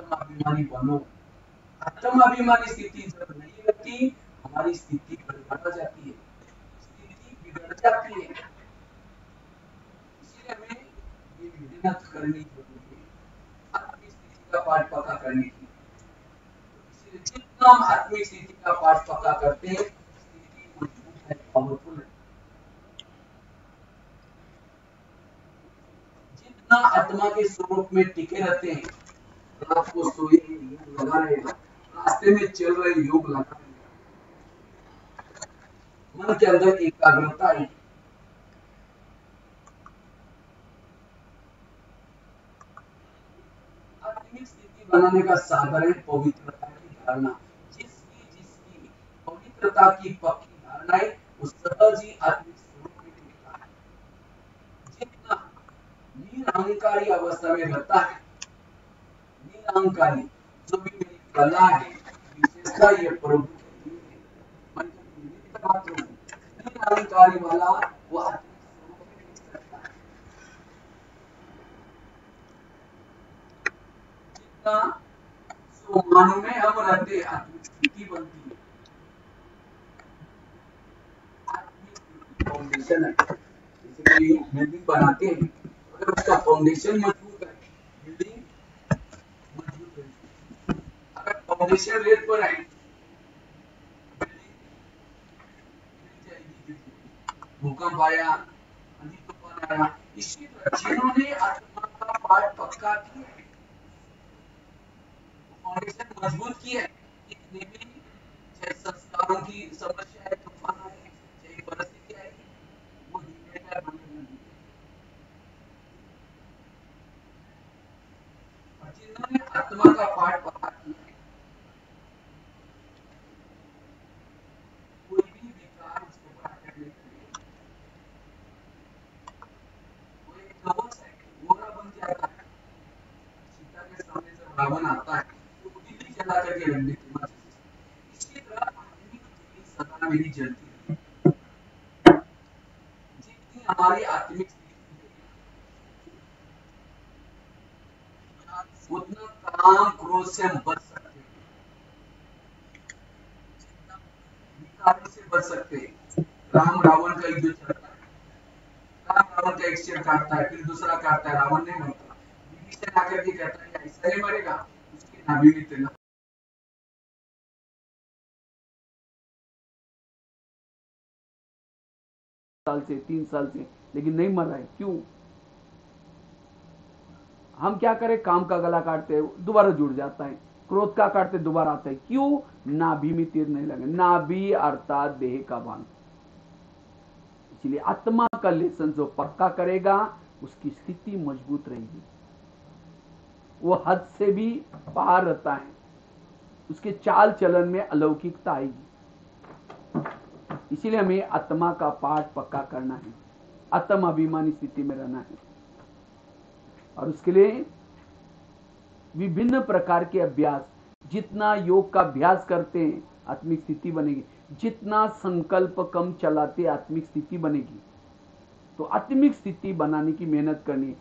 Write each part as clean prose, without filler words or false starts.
आत्माभिमानी बनो। आत्माभिमानी स्थिति जब नहीं रहती, हमारी स्थिति गड़बड़ा जाती है, स्थिति बिगड़ जाती है। इसलिए हमें ये मेहनत करनी जरूरी है आत्मिक स्थिति का पाठ पक्का करने की। इसलिए जितना हम आत्मिक स्थिति का पाठ पक्का करते हैं, स्थिति मजबूत है, पावरफुल है। जितना आत्मा के स्वरूप में टिके रहते हैं, रात को सोए योग लगा रहेगा, रास्ते में चल रहे योग लगा रहेगा, मन के अंदर एकाग्रता है। आत्मिक स्थिति बनाने का साधन है पवित्रता की धारणा। जिसकी पवित्रता की पक्की धारणा है, वो सहज ही आत्मिक स्वरूप में टिकता है। जितना निरहंकारी अवस्था में रहता है, निरहंकारी जो भी मेरी कला है, विशेषता ये प्रभु की दी है, मैं तो निमित्त मात्र हूं। निरहंकारी वाला वो आत्मिक स्वरूप में टिक सकता है। जितना स्वमान में हम रहते, आत्मिक स्थिति बनती है। आत्मिक स्थिति फाउंडेशन है। इसलिए बिल्डिंग बनाते हैं, अगर उसका फाउंडेशन मजबूत है, बिल्डिंग मजबूत है। अगर फाउंडेशन रेत पर है, बिल्डिंग गिर जाएगी। भूकंप आया, आंधी तूफान आया। इसी तरह जिन्होंने आत्मा का पाठ पक्का किया है, फाउंडेशन मजबूत की है, कितने भी चाहे संस्कारों की समस्या है, तूफान आए, चाहे परिस्थिति आए, वो जिम्मेदार बनेगी। और जिन्होंने आत्मा का पाठ पक्का किया है, कोई भी विकार उसको पार करने के लिए, वो एक कवच है, गोरा बन जाता है। सीता के सामने जब रावण आता है, तो दिल्ली जला करके रख देती है। इसी तरह आत्मिक दिल्ली सदा मेरी जलती है। जितनी हमारी आत्मिक स्थिति उतना काम क्रोध से हम बच सकते हैं, विकारों से बच सकते हैं। राम रावण का युद्ध चलता है, राम रावण का एक शेर काटता है, फिर दूसरा काटता है, रावण नहीं मरता। विभीषण आकर के कहता है ऐसा नहीं मरेगा, उसकी नाभि में तेल साल से 3 साल से, लेकिन नहीं मर रहा है। क्यों? हम क्या करें, काम का गला काटते हैं, दोबारा जुड़ जाता है, क्रोध का काटते दोबारा आता है। क्यों? नाभि में तीर नहीं लगे। नाभि अर्थात देह का भान। इसलिए आत्मा का लेसन जो पक्का करेगा, उसकी स्थिति मजबूत रहेगी, वो हद से भी पार रहता है, उसके चाल चलन में अलौकिकता आएगी। इसीलिए हमें आत्मा का पाठ पक्का करना है, आत्म अभिमानी स्थिति में रहना है। और उसके लिए विभिन्न प्रकार के अभ्यास, जितना योग का अभ्यास करते हैं आत्मिक स्थिति बनेगी, जितना संकल्प कम चलाते आत्मिक स्थिति बनेगी। तो आत्मिक स्थिति बनाने की मेहनत करनी,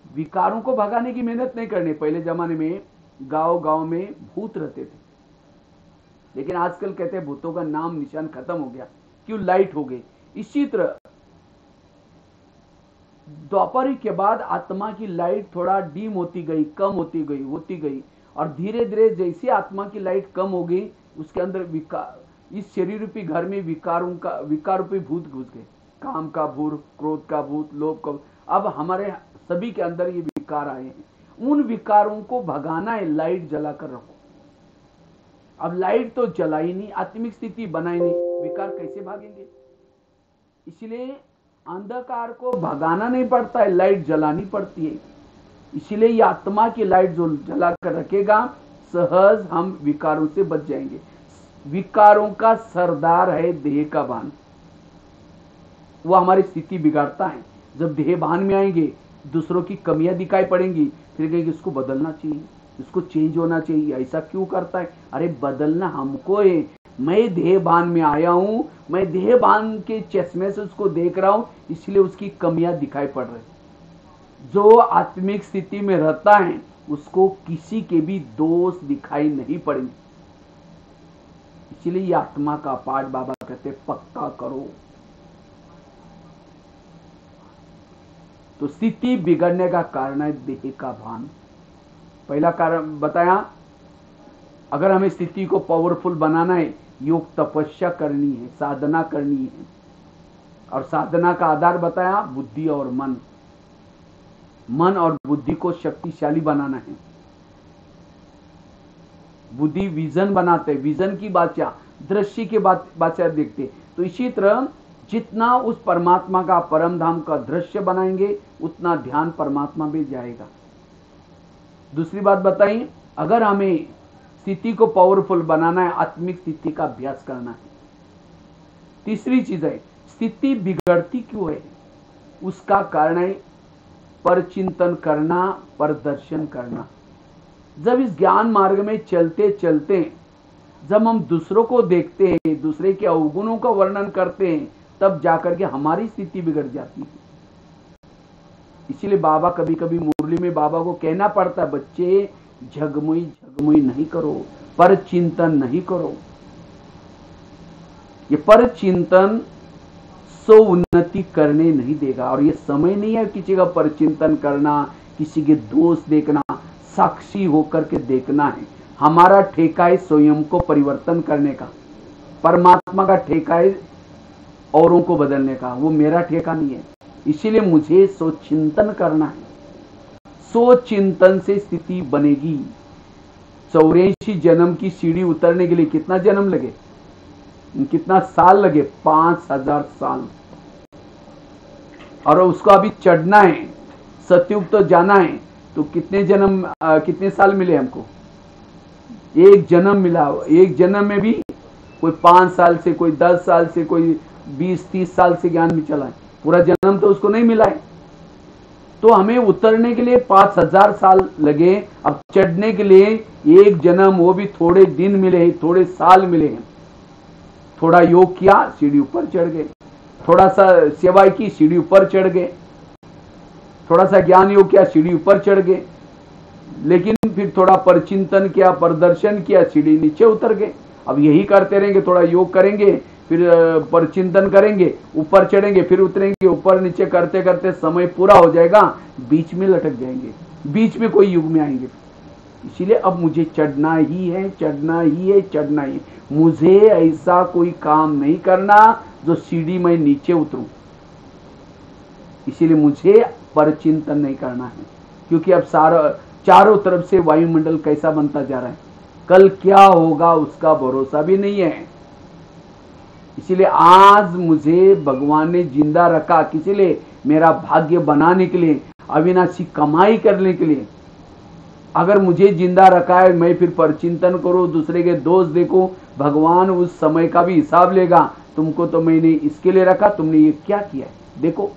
विकारों को भगाने की मेहनत नहीं करनी। पहले जमाने में गांव गांव में भूत रहते थे, लेकिन आजकल कहते हैं भूतों का नाम निशान खत्म हो गया। क्यों? लाइट हो गई। इसी तरह द्वापर के बाद आत्मा की लाइट थोड़ा डीम होती गई, कम होती गई, और धीरे धीरे जैसे आत्मा की लाइट कम हो गई, उसके अंदर विकार, इस शरीर रूपी घर में विकार रूपी भूत घुस गए। काम का भूत, क्रोध का भूत, लोभ का। अब हमारे सभी के अंदर ये विकार आए हैं। उन विकारों को भगाना है, लाइट जलाकर रखो। अब लाइट तो जलाई नहीं, आत्मिक स्थिति बनाई नहीं, विकार कैसे भागेंगे? इसलिए अंधकार को भगाना नहीं पड़ता है, लाइट जलानी पड़ती है। इसलिए ये आत्मा की लाइट जो जला कर रखेगा, सहज हम विकारों से बच जाएंगे। विकारों का सरदार है देह का भान, वो हमारी स्थिति बिगाड़ता है। जब देह भान में आएंगे, दूसरों की कमियां दिखाई पड़ेंगी, फिर कहेंगे इसको बदलना चाहिए, इसको चेंज होना चाहिए, ऐसा क्यों करता है? अरे बदलना हमको है, मैं देह भान में आया हूं, मैं देह भान के चश्मे से उसको देख रहा हूं, इसलिए उसकी कमियां दिखाई पड़ रही। जो आत्मिक स्थिति में रहता है उसको किसी के भी दोष दिखाई नहीं पड़ेंगे। इसलिए ये आत्मा का पाठ बाबा कहते पक्का करो। तो स्थिति बिगड़ने का कारण है देह का भान। पहला कारण बताया, अगर हमें स्थिति को पावरफुल बनाना है, योग तपस्या करनी है, साधना करनी है। और साधना का आधार बताया बुद्धि और मन। मन और बुद्धि को शक्तिशाली बनाना है। बुद्धि विजन बनाते, विजन की बाचा, दृश्य की बाचा देखते। तो इसी तरह जितना उस परमात्मा का, परम धाम का दृश्य बनाएंगे, उतना ध्यान परमात्मा में जाएगा। दूसरी बात बताई, अगर हमें स्थिति को पावरफुल बनाना है, आत्मिक स्थिति का अभ्यास करना है। तीसरी चीज है, स्थिति बिगड़ती क्यों है, उसका कारण है परचिंतन करना, प्रदर्शन करना। जब इस ज्ञान मार्ग में चलते चलते जब हम दूसरों को देखते हैं, दूसरे के अवगुणों का वर्णन करते हैं, तब जाकर के हमारी स्थिति बिगड़ जाती है। इसीलिए बाबा कभी कभी मुरली में बाबा को कहना पड़ता है, बच्चे झगमुई झगमुई नहीं करो, पर चिंतन नहीं करो। ये पर चिंतन सो उन्नति करने नहीं देगा। और ये समय नहीं है किसी का पर चिंतन करना, किसी के दोष देखना, साक्षी होकर के देखना है। हमारा ठेका है स्वयं को परिवर्तन करने का, परमात्मा का ठेका है औरों को बदलने का, वो मेरा ठेका नहीं है। इसीलिए मुझे सोचिंतन करना है। सोचिंतन से स्थिति बनेगी। 84 जन्म की सीढ़ी उतरने के लिए कितना जन्म लगे, कितना साल लगे? 5000 साल। और उसको अभी चढ़ना है, सतयुग तो जाना है, तो कितने जन्म, कितने साल मिले हमको? एक जन्म मिला। एक जन्म में भी कोई 5 साल से, कोई 10 साल से, कोई 20-30 साल से ज्ञान में चला है। पूरा जन्म तो उसको नहीं मिला है। तो हमें उतरने के लिए 5000 साल लगे। अब चढ़ने के लिए एक जन्म, वो भी थोड़े दिन मिले, थोड़े साल मिले हैं। थोड़ा योग किया, सीढ़ी ऊपर चढ़ गए। थोड़ा सा सेवा की, सीढ़ी ऊपर चढ़ गए। थोड़ा सा ज्ञान योग किया, सीढ़ी ऊपर चढ़ गए। लेकिन फिर थोड़ा परचिंतन किया, प्रदर्शन किया, सीढ़ी नीचे उतर गए। अब यही करते रहेंगे, थोड़ा योग करेंगे, फिर परचिंतन करेंगे, ऊपर चढ़ेंगे, फिर उतरेंगे, ऊपर नीचे करते करते समय पूरा हो जाएगा, बीच में लटक जाएंगे, बीच में कोई युग में आएंगे। इसीलिए अब मुझे चढ़ना ही है, चढ़ना ही है, चढ़ना ही है। मुझे ऐसा कोई काम नहीं करना जो सीढ़ी में नीचे उतरूं। इसीलिए मुझे परचिंतन नहीं करना है, क्योंकि अब चारों तरफ से वायुमंडल कैसा बनता जा रहा है, कल क्या होगा उसका भरोसा भी नहीं है। इसीलिए आज मुझे भगवान ने जिंदा रखा, किसी लिए? मेरा भाग्य बनाने के लिए, अविनाशी कमाई करने के लिए। अगर मुझे जिंदा रखा है, मैं फिर परचिंतन करूं, दूसरे के दोष देखूं, भगवान उस समय का भी हिसाब लेगा। तुमको तो मैंने इसके लिए रखा, तुमने ये क्या किया है, देखो,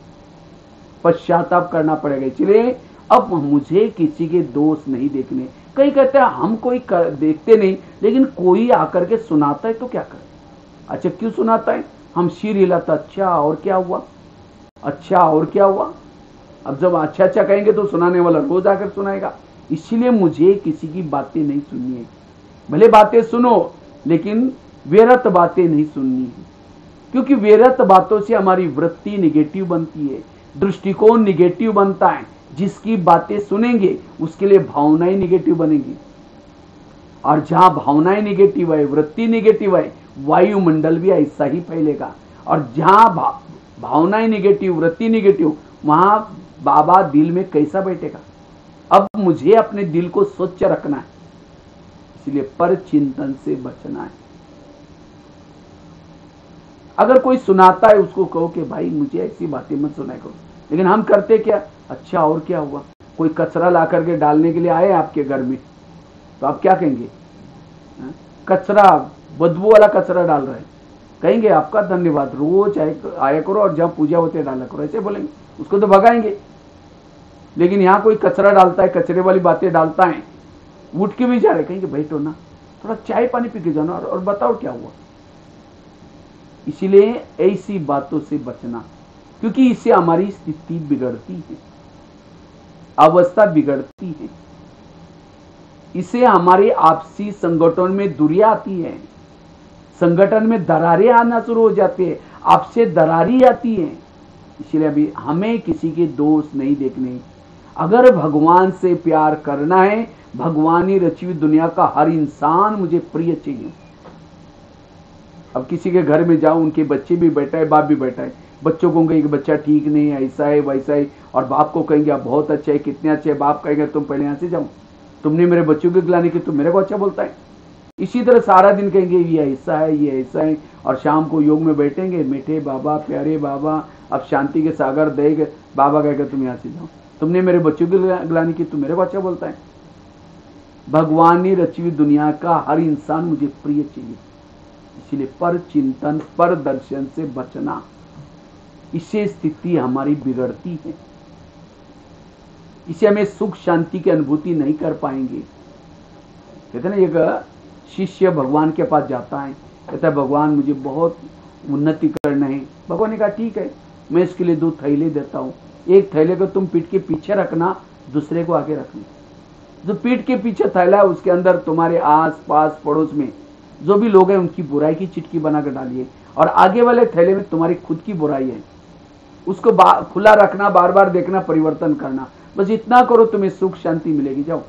पश्चाताप करना पड़ेगा। इसलिए अब मुझे किसी के दोष नहीं देखने। कई कहते हैं हम कोई देखते नहीं, लेकिन कोई आकर के सुनाता है तो क्या करें? अच्छा, क्यों सुनाता है? हम सिर हिलाता, अच्छा और क्या हुआ, अच्छा और क्या हुआ। अब जब अच्छा अच्छा कहेंगे तो सुनाने वाला रोज आकर सुनाएगा। इसीलिए मुझे किसी की बातें नहीं सुननी है। भले बातें सुनो, लेकिन व्यर्थ बातें नहीं सुननी है, क्योंकि व्यर्थ बातों से हमारी वृत्ति निगेटिव बनती है, दृष्टिकोण निगेटिव बनता है। जिसकी बातें सुनेंगे उसके लिए भावनाएं निगेटिव बनेंगी, और जहां भावनाएं निगेटिव है, वृत्ति निगेटिव है, वायुमंडल भी ऐसा ही फैलेगा। और जहां भावनाएं निगेटिव, वृत्ति निगेटिव, वहां बाबा दिल में कैसा बैठेगा? अब मुझे अपने दिल को स्वच्छ रखना है, इसलिए पर चिंतन से बचना है। अगर कोई सुनाता है, उसको कहो कि भाई मुझे ऐसी बातें मत सुनाया करो। लेकिन हम करते क्या? अच्छा और क्या हुआ? कोई कचरा ला करके डालने के लिए आए आपके घर में, तो आप क्या कहेंगे? कचरा, बदबू वाला कचरा डाल रहे हैं, कहेंगे आपका धन्यवाद, रोज आया करो और जब पूजा होते डाला करो, ऐसे बोलेंगे? उसको तो भगाएंगे। लेकिन यहाँ कोई कचरा डालता है, कचरे वाली बातें डालता है, उठ के भी जा रहे, कहेंगे बैठो ना, थोड़ा चाय पानी पी के जाओ ना, और बताओ क्या हुआ। इसीलिए ऐसी बातों से बचना, क्योंकि इससे हमारी स्थिति बिगड़ती है, अवस्था बिगड़ती है। इससे हमारे आपसी संगठन में दूरियां आती है, संगठन में दरारें आना शुरू हो जाती है, आपसे दरारी आती है। इसलिए अभी हमें किसी के दोष नहीं देखने। अगर भगवान से प्यार करना है, भगवानी रची हुई दुनिया का हर इंसान मुझे प्रिय चाहिए। अब किसी के घर में जाओ, उनके बच्चे भी बैठा है, बाप भी बैठा है, बच्चों को कहेंगे बच्चा ठीक नहीं है, ऐसा है वैसा है, और बाप को कहेंगे आप बहुत अच्छा है, कितने अच्छे है। बाप कहेंगे तुम पहले यहाँ से जाओ, तुमने मेरे बच्चों की गिलानी की, तुम मेरे को अच्छा बोलता है। इसी तरह सारा दिन कहेंगे ये ऐसा है, ये ऐसा है, और शाम को योग में बैठेंगे, मीठे बाबा, प्यारे बाबा, अब शांति के सागर देंगे। बाबा कहेगा तुम यहाँ से जाओ, तुमने मेरे बच्चों की गिलानी की, तुम मेरे को अच्छा बोलता है। भगवान ने रची हुई दुनिया का हर इंसान मुझे प्रिय चाहिए। इसलिए पर चिंतन, पर दर्शन से बचना, इससे स्थिति हमारी बिगड़ती है। इसे हमें सुख शांति की अनुभूति नहीं कर पाएंगे। कहते ना, एक शिष्य भगवान के पास जाता है, कहता है भगवान मुझे बहुत उन्नति करना है। भगवान ने कहा ठीक है, मैं इसके लिए 2 थैले देता हूँ, एक थैले को तुम पीठ के पीछे रखना, दूसरे को आगे रखना। जो पीठ के पीछे थैला है उसके अंदर तुम्हारे आस पास पड़ोस में जो भी लोग हैं उनकी बुराई की चिटकी बनाकर डालिए, और आगे वाले थैले में तुम्हारी खुद की बुराई है, उसको खुला रखना, बार बार देखना, परिवर्तन करना। बस इतना करो, तुम्हें सुख शांति मिलेगी, जाओ।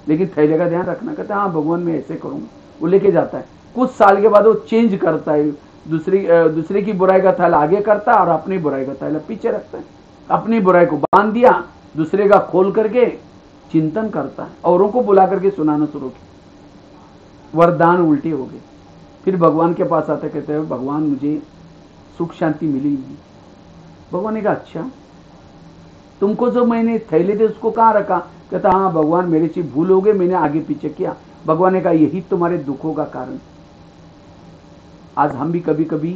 लेकिन थैले का ध्यान रखना। कहता है हाँ भगवान मैं ऐसे करूँगा। वो लेके जाता है, कुछ साल के बाद वो चेंज करता है, दूसरे की बुराई का थैला आगे करता है और अपनी बुराई का थैला पीछे रखता है। अपनी बुराई को बांध दिया, दूसरे का खोल करके चिंतन करता है, औरों को बुला करके सुनाना शुरू किया, वरदान उल्टे हो गए। फिर भगवान के पास आते, कहते हैं भगवान मुझे सुख शांति मिली नहीं। भगवान ने कहा अच्छा, तुमको जो मैंने थैले थे उसको कहाँ रखा? कहता हाँ भगवान मेरे से भूल हो गए, मैंने आगे पीछे किया। भगवान ने कहा यही तुम्हारे दुखों का कारण। आज हम भी कभी कभी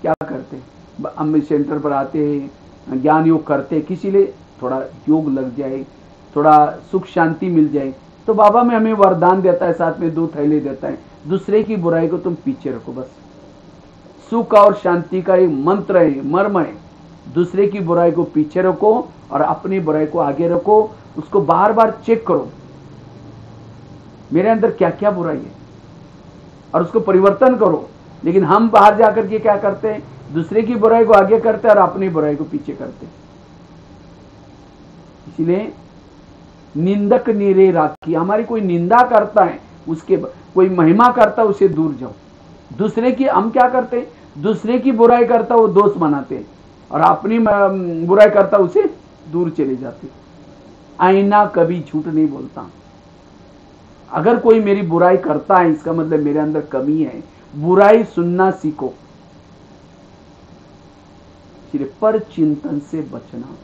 क्या करते, हम सेंटर पर आते हैं, ज्ञान योग करते, किसी लिए थोड़ा योग लग जाए, थोड़ा सुख शांति मिल जाए, तो बाबा में हमें वरदान देता है, साथ में 2 थैले देता है, दूसरे की बुराई को तुम पीछे रखो। बस सुख और शांति का एक मंत्र है, मर्म है। दूसरे की बुराई को पीछे रखो और अपनी बुराई को आगे रखो, उसको बार बार चेक करो, मेरे अंदर क्या क्या बुराई है, और उसको परिवर्तन करो। लेकिन हम बाहर जाकर के क्या करते हैं, दूसरे की बुराई को आगे करते हैं और अपनी बुराई को पीछे करते हैं। इसलिए निंदक निरे राखी, हमारी कोई निंदा करता है, उसके कोई महिमा करता है, उसे दूर जाओ। दूसरे की हम क्या करते हैं, दूसरे की बुराई करता वो दोस्त बनाते हैं, और अपनी बुराई करता उसे दूर चले जाते। आईना कभी झूठ नहीं बोलता। अगर कोई मेरी बुराई करता है इसका मतलब मेरे अंदर कमी है। बुराई सुनना सीखो। सिर्फ पर चिंतन से बचना,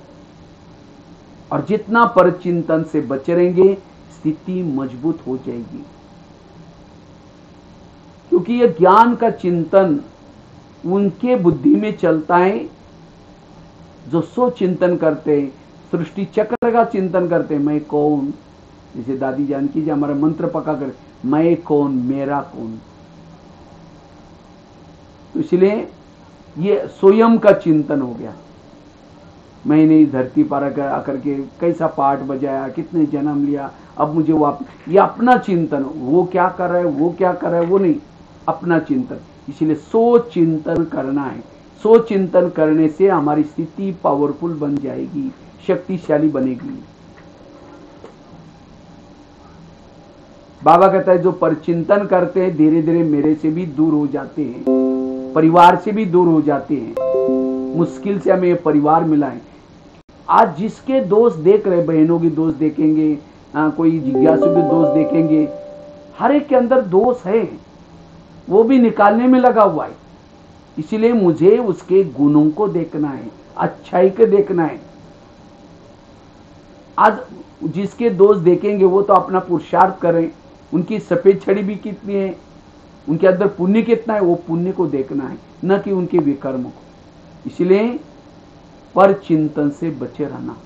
और जितना पर चिंतन से बचे रहेंगे स्थिति मजबूत हो जाएगी। क्योंकि यह ज्ञान का चिंतन उनके बुद्धि में चलता है जो सो चिंतन करते हैं, सृष्टि चक्र का चिंतन करते हैं। मैं कौन, जैसे दादी जानकी जी हमारा मंत्र पका कर, मैं कौन, मेरा कौन। तो इसलिए ये स्वयं का चिंतन हो गया। मैंने धरती पर आकर के कैसा पाठ बजाया, कितने जन्म लिया, अब मुझे वो ये अपना चिंतन, वो क्या कर रहा है, वो क्या कर रहा है, वो नहीं, अपना चिंतन। इसलिए सोच चिंतन करना है। सोच चिंतन करने से हमारी स्थिति पावरफुल बन जाएगी, शक्तिशाली बनेगी। बाबा कहता है जो परचिंतन करते हैं धीरे धीरे मेरे से भी दूर हो जाते हैं, परिवार से भी दूर हो जाते हैं। मुश्किल से हमें परिवार मिला है। आज जिसके दोस्त देख रहे, बहनों की दोस्त देखेंगे, कोई जिज्ञासु के दोस्त देखेंगे, हर एक के अंदर दोष है, वो भी निकालने में लगा हुआ है। इसीलिए मुझे उसके गुणों को देखना है, अच्छाई को देखना है। आज जिसके दोस्त देखेंगे वो तो अपना पुरुषार्थ करें, उनकी सफेद छड़ी भी कितनी है, उनके अंदर पुण्य कितना है, वो पुण्य को देखना है, न कि उनके विकर्म को। इसलिए पर चिंतन से बचे रहना।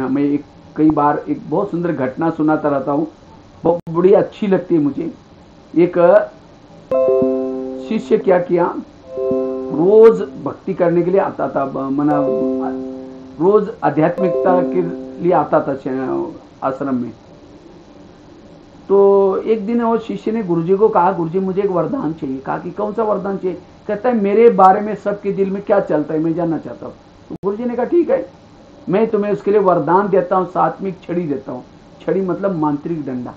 मैं कई बार एक बहुत सुंदर घटना सुनाता रहता हूँ, बहुत बड़ी अच्छी लगती है मुझे। एक शिष्य क्या किया, रोज भक्ति करने के लिए आता था, मना रोज आध्यात्मिकता के लिए आता था आश्रम में। तो एक दिन वो शिष्य ने गुरुजी को कहा, गुरुजी मुझे एक वरदान चाहिए। कहा कि कौन सा वरदान चाहिए? कहता है मेरे बारे में सबके दिल में क्या चलता है मैं जानना चाहता हूँ। तो गुरुजी ने कहा ठीक है, मैं तुम्हें उसके लिए वरदान देता हूँ, साथ में एक छड़ी देता हूँ। छड़ी मतलब मांत्रिक डंडा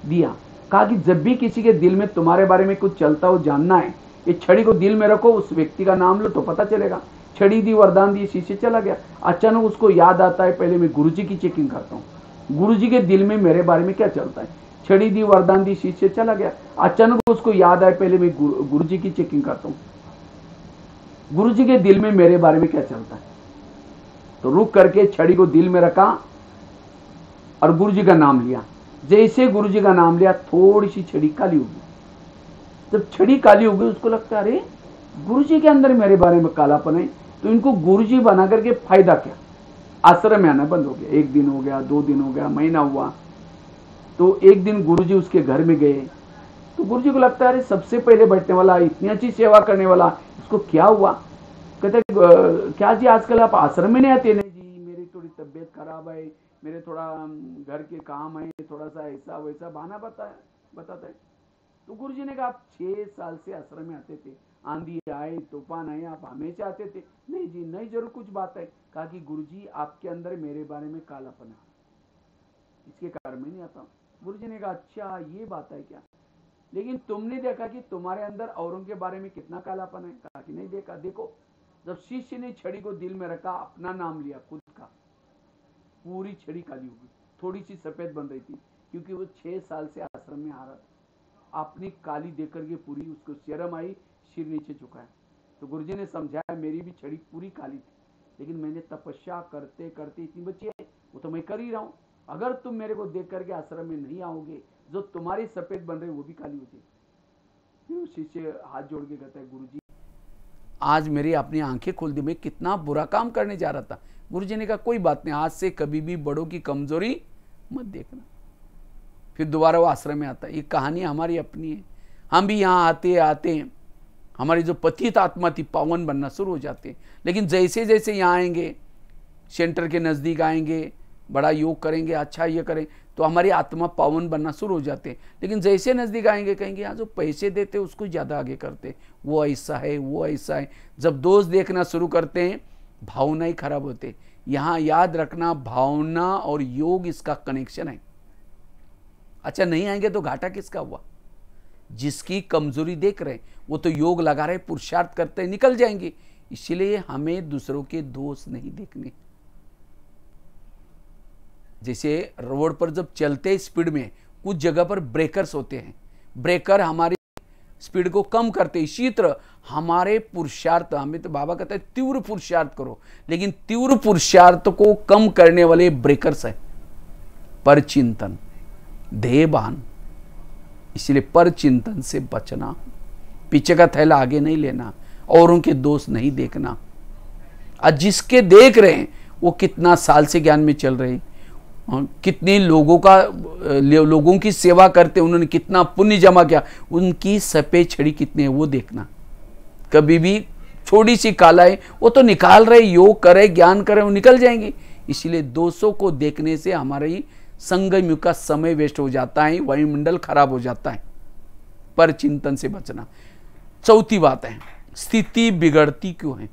दिया। कहा कि जब भी किसी के दिल में तुम्हारे बारे में कुछ चलता हो जानना है, ये छड़ी को दिल में रखो, उस व्यक्ति का नाम लो तो पता चलेगा। छड़ी दी, वरदान दी, शिष्य चला गया। अचानक उसको याद आता है पहले मैं गुरुजी की चेकिंग करता हूँ, गुरुजी के दिल में मेरे बारे में क्या चलता है। छड़ी दी, वरदान दी, शिष्य चला गया। अचानक उसको याद आए पहले मैं गुरुजी की चेकिंग करता हूँ, गुरुजी के दिल में मेरे बारे में क्या चलता है। तो रुक करके छड़ी को दिल में रखा और गुरुजी का नाम लिया। जैसे गुरुजी का नाम लिया थोड़ी सी छड़ी काली हो गई। जब छड़ी काली हो गई उसको लगता अरे गुरुजी के अंदर मेरे बारे में कालापन है, तो इनको गुरुजी बना करके फायदा क्या। आश्रम में आना बंद हो गया। 1 दिन हो गया, 2 दिन हो गया, महीना हुआ। तो एक दिन गुरुजी उसके घर में गए। तो गुरुजी को लगता है अरे सबसे पहले बैठने वाला, इतनी अच्छी सेवा करने वाला, इसको क्या हुआ। कहते क्या जी आजकल आप आश्रम में नहीं आते? नहीं जी मेरी थोड़ी तबीयत खराब है, मेरे थोड़ा घर के काम है, थोड़ा सा ऐसा वैसा बहाना बताता है। तो गुरुजी ने कहा आप 6 साल से आश्रम में आते थे, आंधी आए तूफान आए आप हमेशा आते थे। नहीं जी नहीं, जरूर कुछ बात है। कहा कि गुरुजी आपके अंदर मेरे बारे में कालापन है, इसके कारण मैं नहीं आता हूँ। गुरुजी ने कहा अच्छा ये बात है क्या, लेकिन तुमने देखा कि तुम्हारे अंदर औरों के बारे में कितना कालापन है? कहा कि नहीं देखा। देखो, जब शिष्य ने छड़ी को दिल में रखा, अपना नाम लिया खुद का, पूरी छड़ी काली हो गई। थोड़ी सी सफेद बन रही थी क्योंकि वो 6 साल से आश्रम में आ रहा था। अपनी काली देख करके पूरी उसको शर्म आई, सिर नीचे झुकाया। तो गुरुजी ने समझाया मेरी भी छड़ी पूरी काली थी, लेकिन मैंने तपस्या करते करते इतनी बची है, वो तो मैं कर ही रहा हूँ। अगर तुम मेरे को देख करके आश्रम में नहीं आओगे, जो तुम्हारी सफेद बन रही वो भी काली हो जाएगी। शिष्य हाथ जोड़ के कहता है गुरुजी आज मेरी अपनी आंखें खोल दी, मैं कितना बुरा काम करने जा रहा था। गुरुजी ने कहा कोई बात नहीं, आज से कभी भी बड़ों की कमजोरी मत देखना। फिर दोबारा वो आश्रम में आता है। ये कहानी हमारी अपनी है। हम भी यहाँ आते आते हमारी जो पतित आत्मा थी पावन बनना शुरू हो जाते हैं। लेकिन जैसे जैसे यहाँ आएंगे, सेंटर के नज़दीक आएंगे, बड़ा योग करेंगे, अच्छा ये करें, तो हमारी आत्मा पावन बनना शुरू हो जाते हैं। लेकिन जैसे नज़दीक आएंगे कहेंगे यहाँ जो पैसे देते उसको ज़्यादा आगे करते, वो ऐसा है वो ऐसा है। जब दोष देखना शुरू करते हैं भावना ही खराब होते। यहाँ याद रखना भावना और योग इसका कनेक्शन है। अच्छा नहीं आएंगे तो घाटा किसका हुआ? जिसकी कमजोरी देख रहे वो तो योग लगा रहे, पुरुषार्थ करते निकल जाएंगे। इसलिए हमें दूसरों के दोष नहीं देखने। जैसे रोड पर जब चलते स्पीड में कुछ जगह पर ब्रेकर्स होते हैं, ब्रेकर हमारी स्पीड को कम करते। इसी तरह हमारे पुरुषार्थ, हमें तो बाबा कहते हैं तीव्र पुरुषार्थ करो, लेकिन तीव्र पुरुषार्थ को कम करने वाले ब्रेकर्स है पर चिंतन, ध्येयवान। इसलिए पर चिंतन से बचना, पीछे का थैला आगे नहीं लेना, औरों के दोष नहीं देखना। आज जिसके देख रहे हैं वो कितना साल से ज्ञान में चल रहे, कितने लोगों की सेवा करते, उन्होंने कितना पुण्य जमा किया, उनकी सफेद छड़ी कितनी है वो देखना। कभी भी थोड़ी सी कालाई वो तो निकाल रहे, योग करे ज्ञान करे, वो निकल जाएंगे। इसलिए दोषों को देखने से हमारी संगम युग का समय वेस्ट हो जाता है, वायुमंडल खराब हो जाता है। पर चिंतन से बचना। चौथी बात है स्थिति बिगड़ती क्यों है?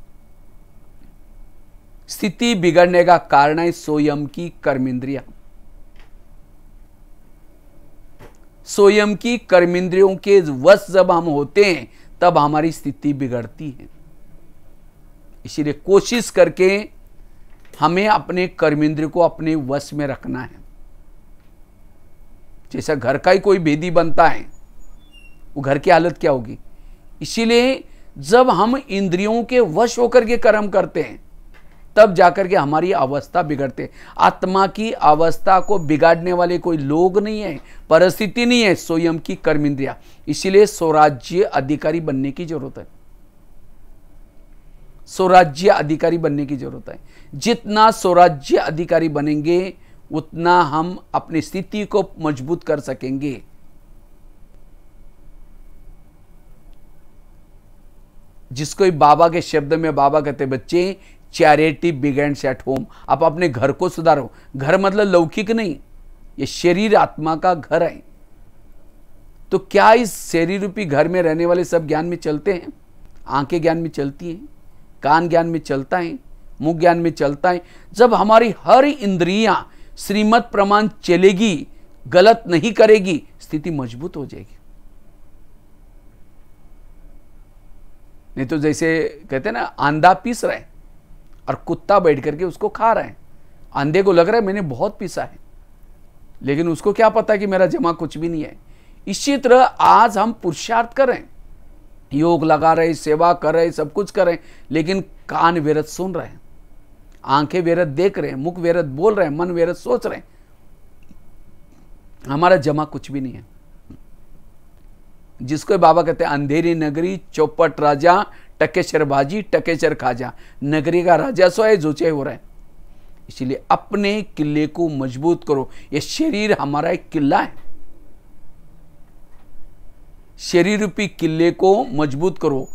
स्थिति बिगड़ने का कारण है स्वयं की कर्मेंद्रिया। स्वयं की कर्मेंद्रियों के वश जब हम होते हैं तब हमारी स्थिति बिगड़ती है। इसीलिए कोशिश करके हमें अपने कर्मेंद्रिय को अपने वश में रखना है। जैसा घर का ही कोई भेदी बनता है, वो घर की हालत क्या होगी। इसीलिए जब हम इंद्रियों के वश होकर के कर्म करते हैं तब जाकर के हमारी अवस्था बिगड़ते। आत्मा की अवस्था को बिगाड़ने वाले कोई लोग नहीं है, परिस्थिति नहीं है, स्वयं की कर्मेंद्रिया। इसीलिए स्वराज्य अधिकारी बनने की जरूरत है। स्वराज्य अधिकारी बनने की जरूरत है। जितना स्वराज्य अधिकारी बनेंगे उतना हम अपनी स्थिति को मजबूत कर सकेंगे। जिसको बाबा के शब्द में बाबा कहते बच्चे चैरिटी बिगेन्स एट होम। आप अपने घर को सुधारो। घर मतलब लौकिक नहीं, ये शरीर आत्मा का घर है। तो क्या इस शरीर रूपी घर में रहने वाले सब ज्ञान में चलते हैं? आंखें ज्ञान में चलती हैं, कान ज्ञान में चलता है, मुख ज्ञान में चलता है। जब हमारी हर इंद्रियां श्रीमत प्रमाण चलेगी, गलत नहीं करेगी, स्थिति मजबूत हो जाएगी। नहीं तो जैसे कहते हैं ना, अंधा पीस रहा है और कुत्ता बैठ करके उसको खा रहा है। अंधे को लग रहा है मैंने बहुत पीसा है, लेकिन उसको क्या पता कि मेरा जमा कुछ भी नहीं है। इसी तरह आज हम पुरुषार्थ कर रहे हैं, योग लगा रहे, सेवा कर रहे, सब कुछ कर रहे हैं, लेकिन कान व्यर्थ सुन रहे हैं, आंखें व्यर्थ देख रहे हैं, मुख व्यर्थ बोल रहे हैं, मन व्यर्थ सोच रहे हैं, हमारा जमा कुछ भी नहीं है। जिसको बाबा कहते हैं अंधेरी नगरी चौपट राजा, टकेशर बाजी टकेशर खाजा। नगरी का राजा सो है, जोचे हो रहा है। इसलिए अपने किले को मजबूत करो। ये शरीर हमारा एक किला है। शरीर रूपी किले को मजबूत करो,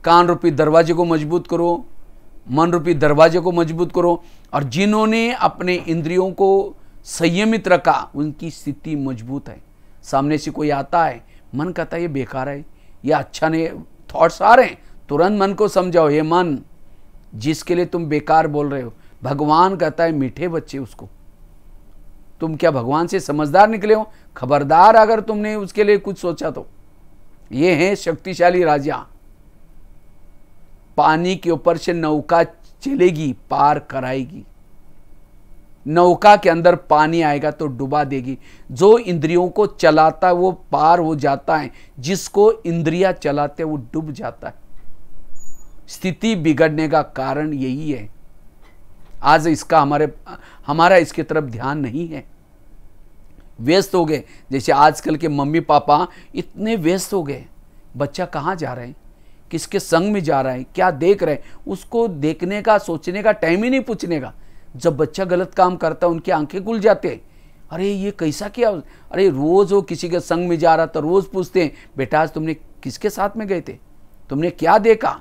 कान रूपी दरवाजे को मजबूत करो, मन रूपी दरवाजे को मजबूत करो। और जिन्होंने अपने इंद्रियों को संयमित रखा, उनकी स्थिति मजबूत है। सामने से कोई आता है, मन कहता है ये बेकार है, ये अच्छा नहीं, थॉट्स आ रहे हैं, तुरंत मन को समझाओ, ये मन जिसके लिए तुम बेकार बोल रहे हो, भगवान कहता है मीठे बच्चे उसको। तुम क्या भगवान से समझदार निकले हो? खबरदार अगर तुमने उसके लिए कुछ सोचा तो। ये है शक्तिशाली राजा। पानी के ऊपर से नौका चलेगी, पार कराएगी। नौका के अंदर पानी आएगा तो डुबा देगी। जो इंद्रियों को चलाता है वो पार हो जाता है, जिसको इंद्रियां चलाते वो डूब जाता है। स्थिति बिगड़ने का कारण यही है। आज इसका हमारा इसकी तरफ ध्यान नहीं है। व्यस्त हो गए। जैसे आजकल के मम्मी पापा इतने व्यस्त हो गए, बच्चा कहाँ जा रहे हैं, किसके संग में जा रहा है, क्या देख रहे हैं, उसको देखने का सोचने का टाइम ही नहीं पूछने का। जब बच्चा गलत काम करता है उनकी आंखें खुल जाते हैं, अरे ये कैसा किया, अरे रोज वो किसी के संग में जा रहा था, रोज पूछते हैं बेटा आज तुमने किसके साथ में गए थे, तुमने क्या देखा,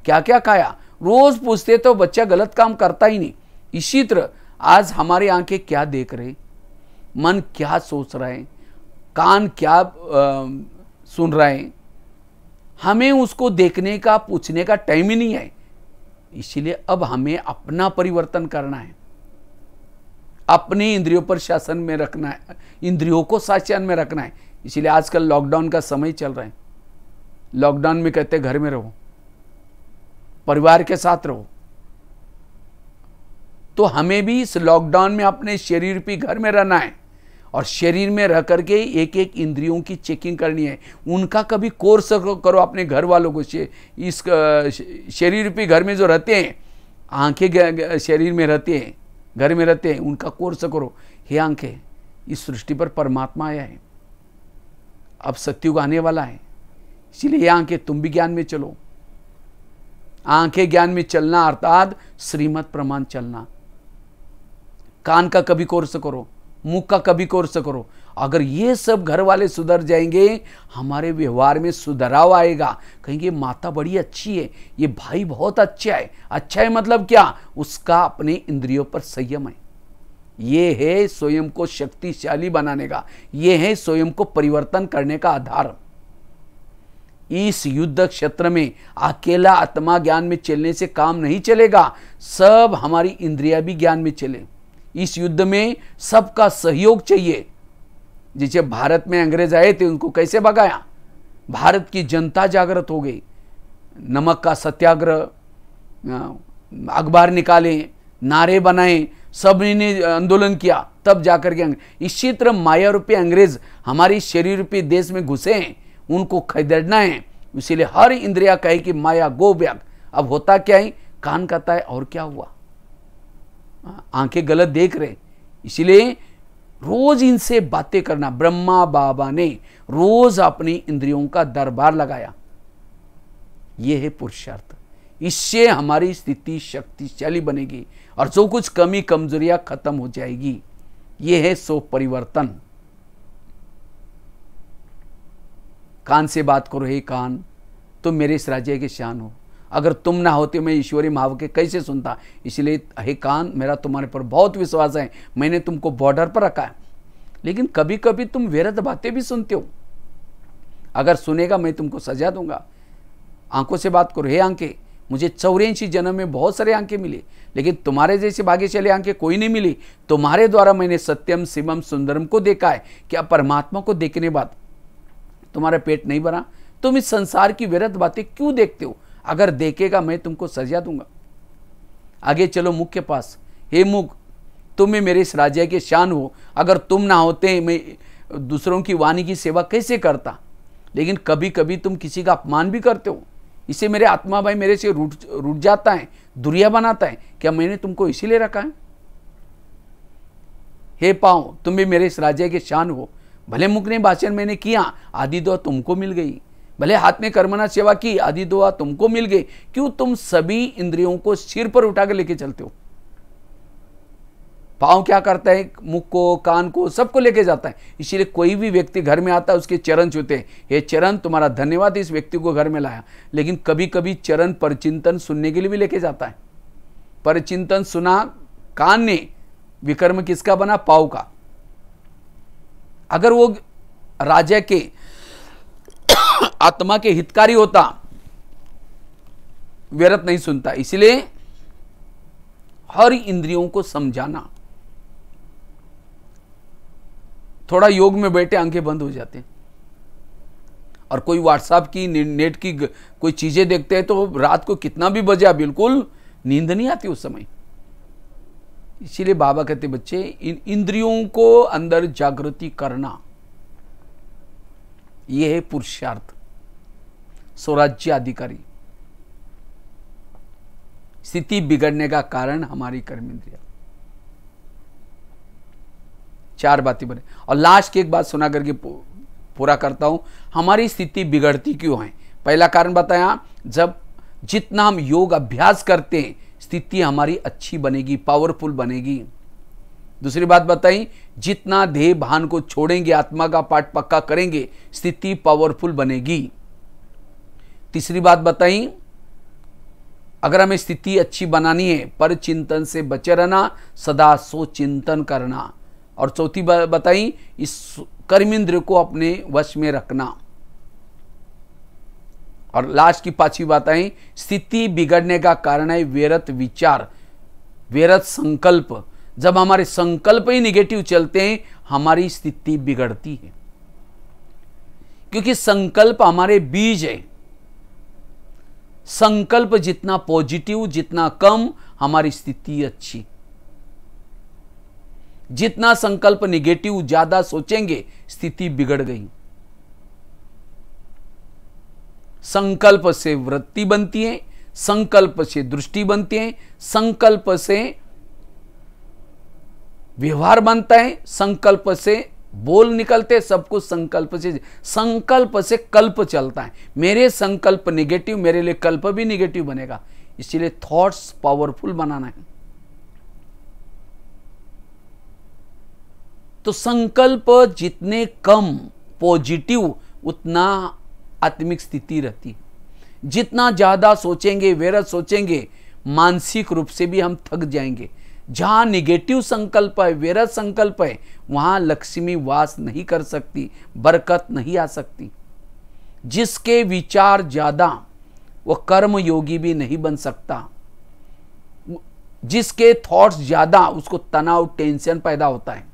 क्या क्या खाया, रोज पूछते तो बच्चा गलत काम करता ही नहीं। इसी तरह आज हमारी आंखें क्या देख रहे, मन क्या सोच रहा है, कान क्या सुन रहा है, हमें उसको देखने का पूछने का टाइम ही नहीं है। इसीलिए अब हमें अपना परिवर्तन करना है, अपने इंद्रियों पर शासन में रखना है, इंद्रियों को शासन में रखना है। इसीलिए आजकल लॉकडाउन का समय चल रहा है। लॉकडाउन में कहते हैं घर में रहो, परिवार के साथ रहो। तो हमें भी इस लॉकडाउन में अपने शरीर पे घर में रहना है और शरीर में रह करके एक एक इंद्रियों की चेकिंग करनी है। उनका कभी कोर्स करो अपने घर वालों को। इस शरीर पे घर में जो रहते हैं, आंखें शरीर में रहते हैं, घर में रहते हैं, उनका कोर्स करो। हे आंखें, इस सृष्टि पर परमात्मा आया है, अब सत्युग आने वाला है, इसीलिए ये आंखें तुम भी ज्ञान में चलो। आंखें ज्ञान में चलना अर्थात श्रीमत प्रमाण चलना। कान का कभी कोर्स करो, मुख का कभी कोर्स करो। अगर ये सब घर वाले सुधर जाएंगे, हमारे व्यवहार में सुधाराव आएगा। कहेंगे माता बड़ी अच्छी है, ये भाई बहुत अच्छा है। अच्छा है मतलब क्या? उसका अपने इंद्रियों पर संयम है। ये है स्वयं को शक्तिशाली बनाने का, ये है स्वयं को परिवर्तन करने का आधार। इस युद्ध क्षेत्र में अकेला आत्मा ज्ञान में चलने से काम नहीं चलेगा, सब हमारी इंद्रियां भी ज्ञान में चले। इस युद्ध में सबका सहयोग चाहिए। जैसे भारत में अंग्रेज आए थे, उनको कैसे भगाया? भारत की जनता जागृत हो गई, नमक का सत्याग्रह, अखबार निकाले, नारे बनाए, सबने आंदोलन किया, तब जाकर के इसी तरह माया रूपी अंग्रेज हमारी शरीर रूपी देश में घुसे हैं, उनको खदेड़ना है। इसीलिए हर इंद्रिया कहे कि माया गो ब्याग। अब होता क्या है? कान कहता है और क्या हुआ, आंखें गलत देख रहे, इसीलिए रोज इनसे बातें करना। ब्रह्मा बाबा ने रोज अपनी इंद्रियों का दरबार लगाया। यह है पुरुषार्थ। इससे हमारी स्थिति शक्तिशाली बनेगी और जो कुछ कमी कमजोरियां खत्म हो जाएगी। यह है सो परिवर्तन। कान से बात करो, हे कान तुम मेरे इस राज्य के शान हो, अगर तुम ना होते मैं ईश्वरी महावाक्य कैसे सुनता। इसलिए हे कान, मेरा तुम्हारे पर बहुत विश्वास है, मैंने तुमको बॉर्डर पर रखा है। लेकिन कभी कभी तुम व्यर्थ बातें भी सुनते हो। अगर सुनेगा मैं तुमको सजा दूंगा। आंखों से बात करो, हे आंखें, मुझे 84 जन्म में बहुत सारे आंखें मिले, लेकिन तुम्हारे जैसे भाग्यशाली आंखें कोई नहीं मिली। तुम्हारे द्वारा मैंने सत्यम शिवम सुंदरम को देखा है। क्या परमात्मा को देखने बाद तुम्हारा पेट नहीं भरा? तुम इस संसार की व्यर्थ बातें क्यों देखते हो? अगर देखेगा मैं तुमको सजा दूंगा। आगे चलो मुख के पास। हे मुख, तुम मेरे इस राज्य के शान हो। अगर तुम ना होते मैं दूसरों की वाणी की सेवा कैसे करता। लेकिन कभी कभी तुम किसी का अपमान भी करते हो। इसे मेरे आत्मा भाई मेरे से रूठ जाता है, दुरिया बनाता है। क्या मैंने तुमको इसीलिए रखा है? हे पाँव, तुम भी मेरे इस राज्य के शान हो। भले मुख ने भाषण मैंने किया, आदि दुआ तुमको मिल गई। भले हाथ ने कर्मना सेवा की, आदि दुआ तुमको मिल गई। क्यों तुम सभी इंद्रियों को सिर पर उठाकर लेके चलते हो? पाँव क्या करता है? मुख को, कान को, सबको लेके जाता है। इसीलिए कोई भी व्यक्ति घर में आता है उसके चरण छूते हैं। ये चरण तुम्हारा धन्यवाद, इस व्यक्ति को घर में लाया। लेकिन कभी कभी चरण परचिंतन सुनने के लिए भी लेके जाता है। परचिंतन सुना कान ने, विकर्म किसका बना? पाँव का। अगर वो राजा के आत्मा के हितकारी होता, व्यर्थ नहीं सुनता। इसलिए हर इंद्रियों को समझाना। थोड़ा योग में बैठे आंखें बंद हो जाते हैं, और कोई व्हाट्सएप की, नेट की कोई चीजें देखते हैं तो रात को कितना भी बजा बिल्कुल नींद नहीं आती उस समय। इसीलिए बाबा कहते बच्चे, इन इंद्रियों को अंदर जागृति करना, यह है पुरुषार्थ। स्वराज्य अधिकारी। स्थिति बिगड़ने का कारण हमारी कर्मेंद्रिया। 4 बातें बने। और लास्ट की एक बात सुना करके पूरा करता हूं। हमारी स्थिति बिगड़ती क्यों है? पहला कारण बताया, जब जितना हम योग अभ्यास करते हैं स्थिति हमारी अच्छी बनेगी, पावरफुल बनेगी। दूसरी बात बताई, जितना देह भान को छोड़ेंगे, आत्मा का पाठ पक्का करेंगे, स्थिति पावरफुल बनेगी। तीसरी बात बताई, अगर हमें स्थिति अच्छी बनानी है, पर चिंतन से बचे रहना, सदा सो चिंतन करना। और चौथी बात बताई, इस कर्मेंद्र को अपने वश में रखना। और लास्ट की 5वीं बात आई, स्थिति बिगड़ने का कारण है व्यर्थ विचार, व्यर्थ संकल्प। जब हमारे संकल्प ही निगेटिव चलते हैं, हमारी स्थिति बिगड़ती है। क्योंकि संकल्प हमारे बीज है। संकल्प जितना पॉजिटिव, जितना कम, हमारी स्थिति अच्छी। जितना संकल्प निगेटिव ज्यादा सोचेंगे, स्थिति बिगड़ गई। संकल्प से वृत्ति बनती है, संकल्प से दृष्टि बनती है, संकल्प से व्यवहार बनता है, संकल्प से बोल निकलते, सब कुछ संकल्प से कल्प चलता है। मेरे संकल्प नेगेटिव, मेरे लिए कल्प भी नेगेटिव बनेगा। इसीलिए थॉट्स पावरफुल बनाना है। तो संकल्प जितने कम पॉजिटिव, उतना आत्मिक स्थिति रहती है। जितना ज्यादा सोचेंगे, व्यर्थ सोचेंगे, मानसिक रूप से भी हम थक जाएंगे। जहां निगेटिव संकल्प है, व्यर्थ संकल्प है, वहां लक्ष्मी वास नहीं कर सकती, बरकत नहीं आ सकती। जिसके विचार ज्यादा, वो कर्म योगी भी नहीं बन सकता। जिसके थॉट्स ज्यादा, उसको तनाव, टेंशन पैदा होता है,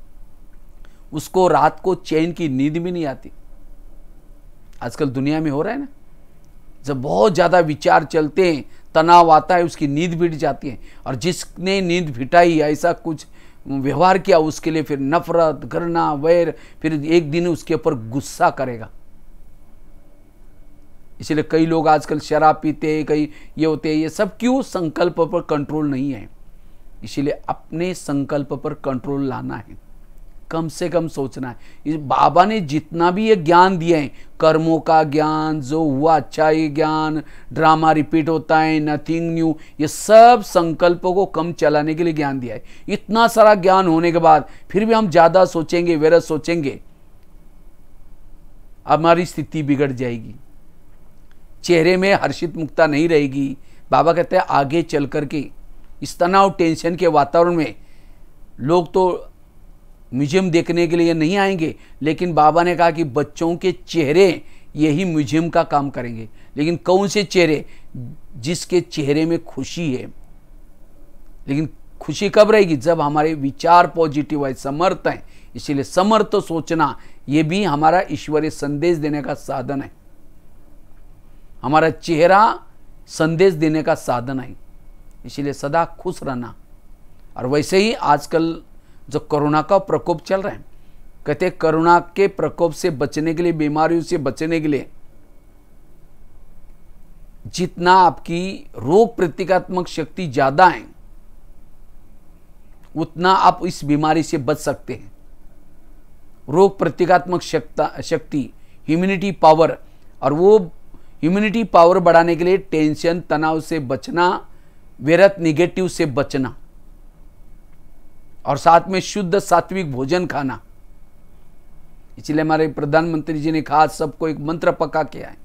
उसको रात को चैन की नींद भी नहीं आती। आजकल दुनिया में हो रहा है ना, जब बहुत ज्यादा विचार चलते हैं, तनाव आता है, उसकी नींद भिट जाती है। और जिसने नींद भिटाई, ऐसा कुछ व्यवहार किया, उसके लिए फिर नफरत, घृणा, वैर, फिर एक दिन उसके ऊपर गुस्सा करेगा। इसलिए कई लोग आजकल शराब पीते, कई ये होते हैं। ये सब क्यों? संकल्प पर कंट्रोल नहीं है। इसीलिए अपने संकल्प पर कंट्रोल लाना है, कम से कम सोचना है। इस बाबा ने जितना भी ये ज्ञान दिए हैं, कर्मों का ज्ञान, जो हुआ अच्छा ये ज्ञान, ड्रामा रिपीट होता है, नथिंग न्यू, ये सब संकल्पों को कम चलाने के लिए ज्ञान दिया है। इतना सारा ज्ञान होने के बाद फिर भी हम ज्यादा सोचेंगे, व्यर्थ सोचेंगे, हमारी स्थिति बिगड़ जाएगी। चेहरे में हर्षित मुक्ता नहीं रहेगी। बाबा कहते हैं आगे चल करके इस तनाव टेंशन के वातावरण में लोग तो म्यूजियम देखने के लिए नहीं आएंगे, लेकिन बाबा ने कहा कि बच्चों के चेहरे यही म्यूजियम का काम करेंगे। लेकिन कौन से चेहरे? जिसके चेहरे में खुशी है। लेकिन खुशी कब रहेगी? जब हमारे विचार पॉजिटिव है, समर्थ है। इसीलिए समर्थ सोचना ये भी हमारा ईश्वरीय संदेश देने का साधन है। हमारा चेहरा संदेश देने का साधन है। इसीलिए सदा खुश रहना। और वैसे ही आजकल जो कोरोना का प्रकोप चल रहा है, कहते कोरोना के प्रकोप से बचने के लिए, बीमारियों से बचने के लिए जितना आपकी रोग प्रतिकारत्मक शक्ति ज्यादा है उतना आप इस बीमारी से बच सकते हैं। रोग प्रतिकारत्मक शक्ति, इम्यूनिटी पावर, और वो इम्यूनिटी पावर बढ़ाने के लिए टेंशन तनाव से बचना, व्यर्थ निगेटिव से बचना, और साथ में शुद्ध सात्विक भोजन खाना। इसलिए हमारे प्रधानमंत्री जी ने कहा सबको एक मंत्र पक्का किया है,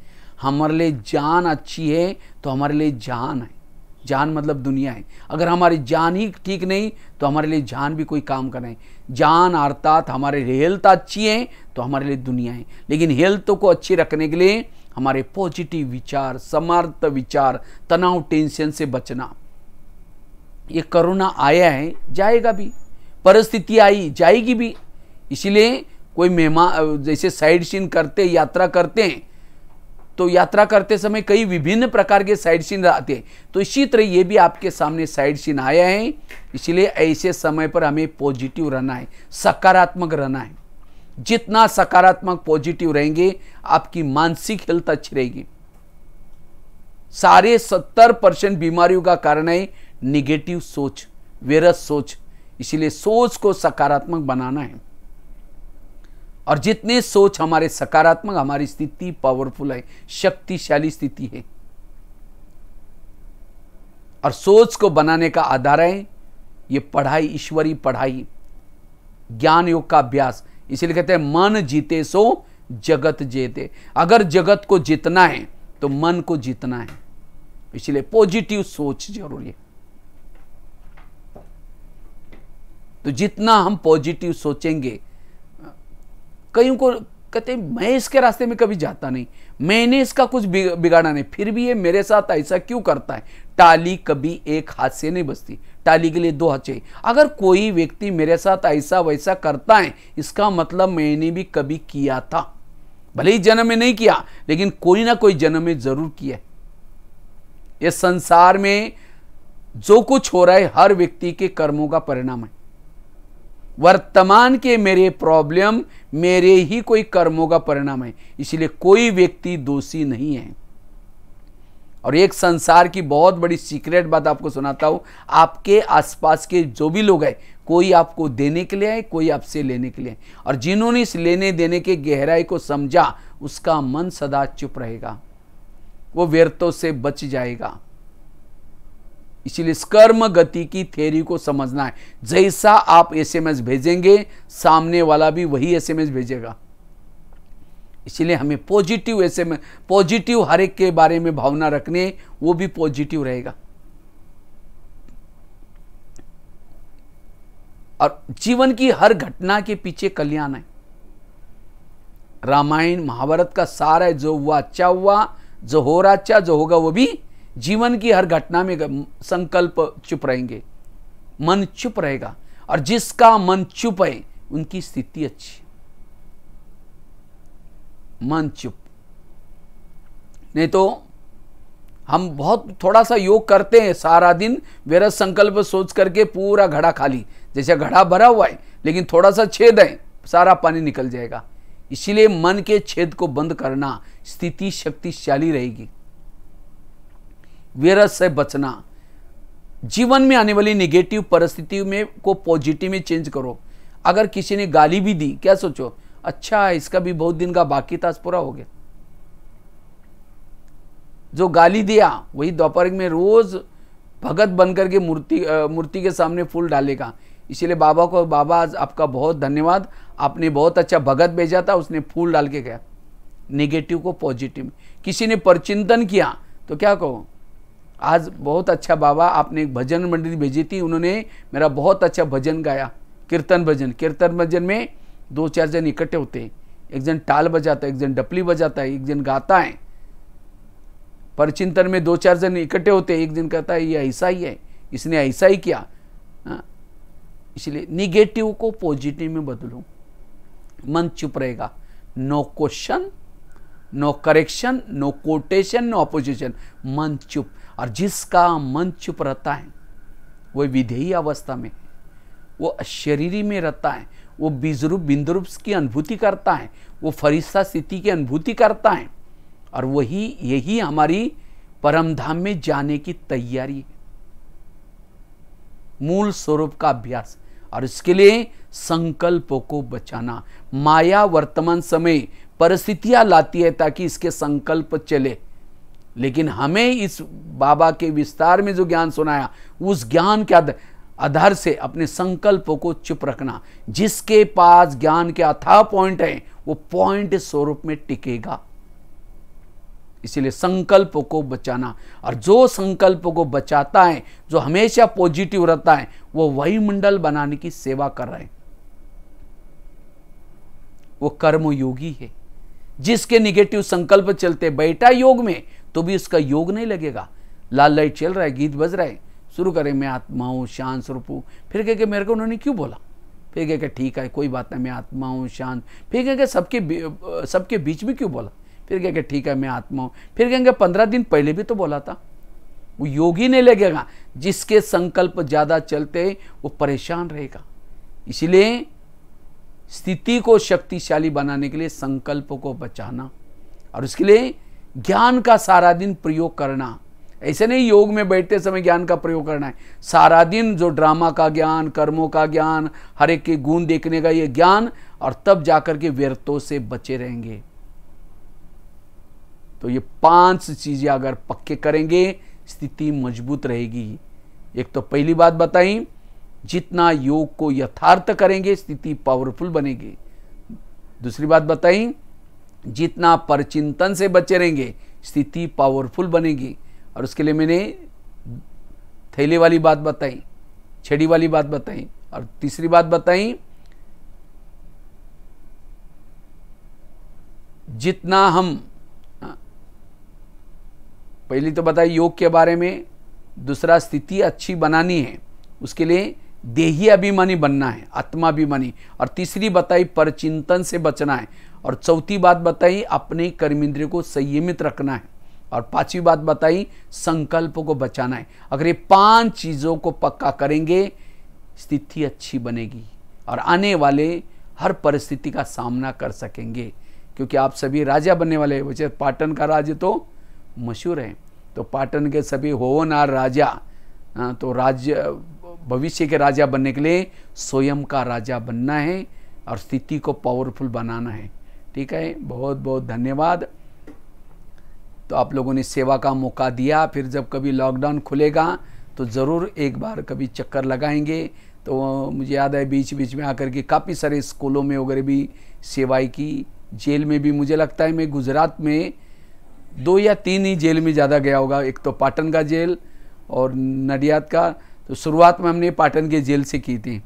हमारे लिए जान अच्छी है तो हमारे लिए जान है। जान मतलब दुनिया है। अगर हमारी जान ही ठीक नहीं तो हमारे लिए जान भी कोई काम करे। जान अर्थात हमारे हेल्थ अच्छी है तो हमारे लिए दुनिया है। लेकिन हेल्थ को अच्छी रखने के लिए हमारे पॉजिटिव विचार, समर्थ विचार, तनाव टेंशन से बचना। ये कोरोना आया है, जाएगा भी, परिस्थिति आई जाएगी भी। इसीलिए कोई मेहमान जैसे साइड सीन करते, यात्रा करते हैं, तो यात्रा करते समय कई विभिन्न प्रकार के साइड सीन आते हैं। तो इसी तरह ये भी आपके सामने साइड सीन आया है। इसलिए ऐसे समय पर हमें पॉजिटिव रहना है, सकारात्मक रहना है। जितना सकारात्मक पॉजिटिव रहेंगे आपकी मानसिक हेल्थ अच्छी रहेगी। सारे 70% बीमारियों का कारण है निगेटिव सोच, व्यर्थ सोच। इसीलिए सोच को सकारात्मक बनाना है। और जितने सोच हमारे सकारात्मक, हमारी स्थिति पावरफुल है, शक्तिशाली स्थिति है। और सोच को बनाने का आधार है ये पढ़ाई, ईश्वरी पढ़ाई, ज्ञान योग का अभ्यास। इसीलिए कहते हैं मन जीते सो जगत जीते। अगर जगत को जीतना है तो मन को जीतना है। इसलिए पॉजिटिव सोच जरूरी है। तो जितना हम पॉजिटिव सोचेंगे, कईयों को कहते हैं मैं इसके रास्ते में कभी जाता नहीं, मैंने इसका कुछ बिगाड़ा नहीं, फिर भी ये मेरे साथ ऐसा क्यों करता है। टाली कभी एक हाथ से नहीं बचती, टाली के लिए दो हाथ चाहिए। अगर कोई व्यक्ति मेरे साथ ऐसा वैसा करता है, इसका मतलब मैंने भी कभी किया था। भले ही जन्म में नहीं किया, लेकिन कोई ना कोई जन्म में जरूर किया। ये संसार में जो कुछ हो रहा है हर व्यक्ति के कर्मों का परिणाम है। वर्तमान के मेरे प्रॉब्लम मेरे ही कोई कर्मों का परिणाम है। इसलिए कोई व्यक्ति दोषी नहीं है। और एक संसार की बहुत बड़ी सीक्रेट बात आपको सुनाता हूं। आपके आसपास के जो भी लोग हैं, कोई आपको देने के लिए है, कोई आपसे लेने के लिए है। और जिन्होंने इस लेने देने के गहराई को समझा, उसका मन सदा चुप रहेगा, वो व्यर्थों से बच जाएगा। इसीलिए कर्म गति की थ्योरी को समझना है। जैसा आप एसएमएस भेजेंगे, सामने वाला भी वही एसएमएस भेजेगा। इसीलिए हमें पॉजिटिव एसएमएस, पॉजिटिव हर एक के बारे में भावना रखने, वो भी पॉजिटिव रहेगा। और जीवन की हर घटना के पीछे कल्याण है। रामायण महाभारत का सारा है, जो हुआ अच्छा हुआ, जो हो रहा अच्छा, जो होगा वो भी। जीवन की हर घटना में संकल्प चुप रहेंगे, मन चुप रहेगा। और जिसका मन चुप है उनकी स्थिति अच्छी। मन चुप नहीं तो हम बहुत थोड़ा सा योग करते हैं, सारा दिन व्यर्थ संकल्प सोच करके पूरा घड़ा खाली, जैसे घड़ा भरा हुआ है लेकिन थोड़ा सा छेद है, सारा पानी निकल जाएगा। इसीलिए मन के छेद को बंद करना, स्थिति शक्तिशाली रहेगी। व्यर्थ से बचना। जीवन में आने वाली नेगेटिव परिस्थिति में को पॉजिटिव में चेंज करो। अगर किसी ने गाली भी दी, क्या सोचो, अच्छा इसका भी बहुत दिन का बाकी था, पूरा हो गया। जो गाली दिया वही दोपहर में रोज भगत बनकर के मूर्ति के सामने फूल डालेगा। इसीलिए बाबा को, बाबा आज आपका बहुत धन्यवाद, आपने बहुत अच्छा भगत भेजा था, उसने फूल डाल के गया। नेगेटिव को पॉजिटिव में। किसी ने परचिंतन किया तो क्या कहो, आज बहुत अच्छा बाबा आपने एक भजन मंडली भेजी थी, उन्होंने मेरा बहुत अच्छा भजन गाया, कीर्तन भजन में 2-4 जन इकट्ठे होते हैं, एक जन टाल बजाता है, एक जन डपली बजाता है, एक जन गाता है। परचिंतन में 2-4 जन इकट्ठे होते हैं, एक जन कहता है ये ऐसा ही है, इसने ऐसा ही किया। इसलिए निगेटिव को पॉजिटिव में बदलो, मन चुप रहेगा, no question, no correction, no quotation, no opposition, मन चुप। और जिसका मन चुप रहता है वो विधेयी अवस्था में, वो शरीरी में रहता है, वो बीजरूप बिंदुरूप की अनुभूति करता है, वो फरिश्ता स्थिति की अनुभूति करता है, और यही हमारी परम धाम में जाने की तैयारी है, मूल स्वरूप का अभ्यास। और इसके लिए संकल्पों को बचाना। माया वर्तमान समय परिस्थितियां लाती है ताकि इसके संकल्प चले, लेकिन हमें इस बाबा के विस्तार में जो ज्ञान सुनाया, उस ज्ञान के आधार से अपने संकल्पों को चुप रखना। जिसके पास ज्ञान के अथाह पॉइंट है वो पॉइंट स्वरूप में टिकेगा। इसीलिए संकल्पों को बचाना, और जो संकल्पों को बचाता है, जो हमेशा पॉजिटिव रहता है, वो वायुमंडल बनाने की सेवा कर रहे हैं, वो कर्मयोगी है। जिसके निगेटिव संकल्प चलते बैठा योग में तो भी उसका योग नहीं लगेगा। लाल लाइट चल रहा है, गीत बज रहा है, शुरू करें मैं आत्मा हूं, शांत स्वरूप हूं, फिर कह के मेरे को उन्होंने क्यों बोला, फिर कह के ठीक है कोई बात नहीं मैं आत्मा हूं शांत, फिर कह के सबके बीच में क्यों बोला, फिर कह के ठीक है मैं आत्मा हूं, फिर कहेंगे 15 दिन पहले भी तो बोला था। वो योगी नहीं लगेगा। जिसके संकल्प ज्यादा चलते वो परेशान रहेगा। इसीलिए स्थिति को शक्तिशाली बनाने के लिए संकल्प को बचाना, और उसके लिए ज्ञान का सारा दिन प्रयोग करना। ऐसे नहीं योग में बैठते समय ज्ञान का प्रयोग करना है, सारा दिन जो ड्रामा का ज्ञान, कर्मों का ज्ञान, हर एक के गुण देखने का ये ज्ञान, और तब जाकर के व्यर्थों से बचे रहेंगे। तो ये 5 चीजें अगर पक्के करेंगे स्थिति मजबूत रहेगी। एक तो पहली बात बताई, जितना योग को यथार्थ करेंगे स्थिति पावरफुल बनेगी। दूसरी बात बताई, जितना परचिंतन से बचे रहेंगे स्थिति पावरफुल बनेगी। और उसके लिए मैंने थैले वाली बात बताई, छड़ी वाली बात बताई, और तीसरी बात बताई, जितना हम पहली तो बताई योग के बारे में, दूसरा स्थिति अच्छी बनानी है, उसके लिए देही अभिमानी बनना है, आत्माभिमानी, और तीसरी बताई परचिंतन से बचना है, और चौथी बात बताई अपने कर्मेंद्रिय को संयमित रखना है, और 5वीं बात बताई संकल्प को बचाना है। अगर ये 5 चीजों को पक्का करेंगे स्थिति अच्छी बनेगी और आने वाले हर परिस्थिति का सामना कर सकेंगे, क्योंकि आप सभी राजा बनने वाले हैं। वैसे पाटन का राज्य तो मशहूर है, तो पाटन के सभी होनहार राजा, तो राज्य भविष्य के राजा बनने के लिए स्वयं का राजा बनना है और स्थिति को पावरफुल बनाना है। ठीक है, बहुत बहुत धन्यवाद। तो आप लोगों ने सेवा का मौका दिया, फिर जब कभी लॉकडाउन खुलेगा तो ज़रूर एक बार कभी चक्कर लगाएंगे। तो मुझे याद है बीच बीच में आकर के काफ़ी सारे स्कूलों में वगैरह भी सेवाएं की, जेल में भी मुझे लगता है मैं गुजरात में 2 या 3 ही जेल में ज़्यादा गया होगा, एक तो पाटन का जेल और नडियाद का। तो शुरुआत में हमने पाटन के जेल से की थी,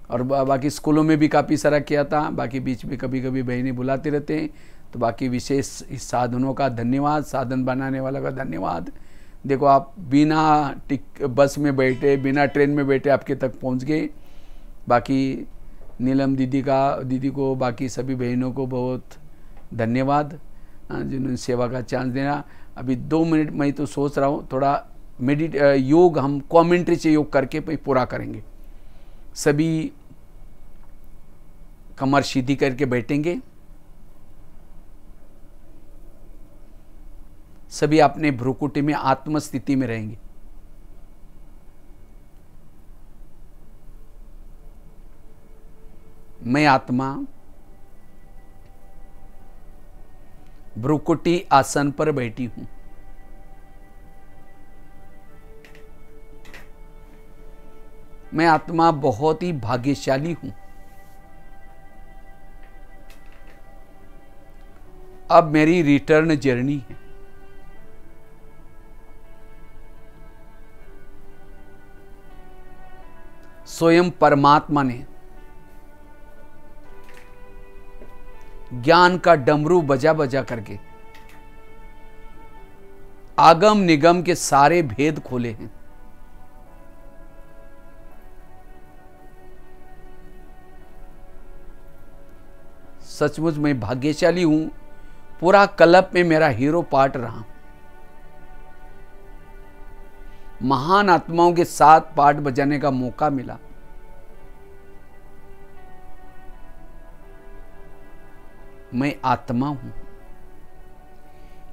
और बाकी स्कूलों में भी काफ़ी सारा किया था। बाकी बीच में कभी कभी बहनें बुलाते रहते हैं। तो बाकी विशेष इस साधनों का धन्यवाद, साधन बनाने वाला का धन्यवाद। देखो आप बिना बस में बैठे, बिना ट्रेन में बैठे आपके तक पहुंच गए। बाकी नीलम दीदी को बाकी सभी बहनों को बहुत धन्यवाद जिन्होंने सेवा का चांस देना। अभी 2 मिनट मैं तो सोच रहा हूँ थोड़ा योग हम कमेंट्री से योग करके पूरा करेंगे। सभी कमर सीधी करके बैठेंगे, सभी अपने भ्रुकुटी में आत्म स्थिति में रहेंगे। मैं आत्मा भ्रुकुटी आसन पर बैठी हूं। मैं आत्मा बहुत ही भाग्यशाली हूं। अब मेरी रिटर्न जर्नी है। स्वयं परमात्मा ने ज्ञान का डमरू बजा बजा करके आगम निगम के सारे भेद खोले हैं। सचमुच मैं भाग्यशाली हूं, पूरा कल्प में मेरा हीरो पार्ट रहा। महान आत्माओं के साथ पार्ट बजाने का मौका मिला। मैं आत्मा हूं,